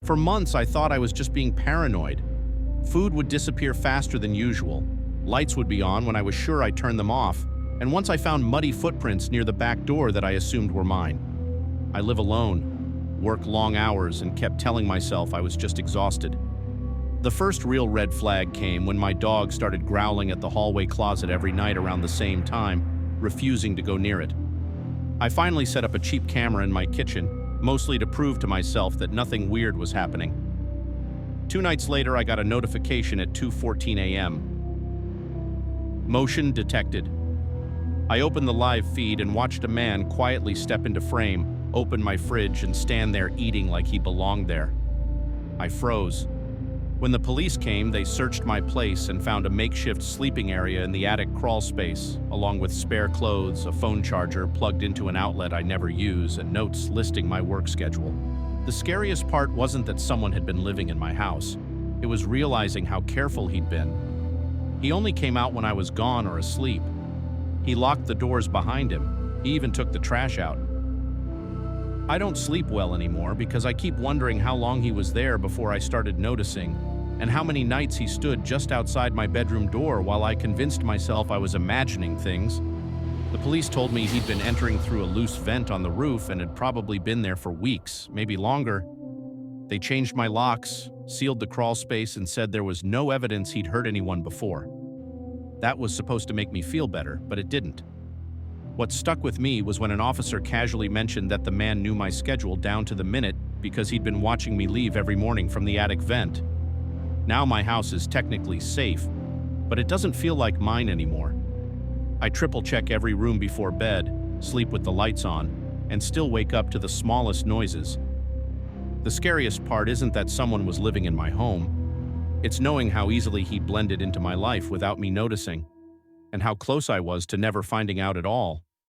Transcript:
For months, I thought I was just being paranoid. Food would disappear faster than usual. Lights would be on when I was sure I turned them off, and once I found muddy footprints near the back door that I assumed were mine. I live alone, work long hours, and kept telling myself I was just exhausted. The first real red flag came when my dog started growling at the hallway closet every night around the same time, refusing to go near it. I finally set up a cheap camera in my kitchen, mostly to prove to myself that nothing weird was happening. 2 nights later, I got a notification at 2:14 a.m. Motion detected. I opened the live feed and watched a man quietly step into frame, open my fridge, and stand there eating like he belonged there. I froze. When the police came, they searched my place and found a makeshift sleeping area in the attic crawl space, along with spare clothes, a phone charger plugged into an outlet I never use, and notes listing my work schedule. The scariest part wasn't that someone had been living in my house. It was realizing how careful he'd been. He only came out when I was gone or asleep. He locked the doors behind him. He even took the trash out. I don't sleep well anymore because I keep wondering how long he was there before I started noticing, and how many nights he stood just outside my bedroom door while I convinced myself I was imagining things. The police told me he'd been entering through a loose vent on the roof and had probably been there for weeks, maybe longer. They changed my locks, sealed the crawl space, and said there was no evidence he'd hurt anyone before. That was supposed to make me feel better, but it didn't. What stuck with me was when an officer casually mentioned that the man knew my schedule down to the minute because he'd been watching me leave every morning from the attic vent. Now my house is technically safe, but it doesn't feel like mine anymore. I triple-check every room before bed, sleep with the lights on, and still wake up to the smallest noises. The scariest part isn't that someone was living in my home. It's knowing how easily he blended into my life without me noticing, and how close I was to never finding out at all.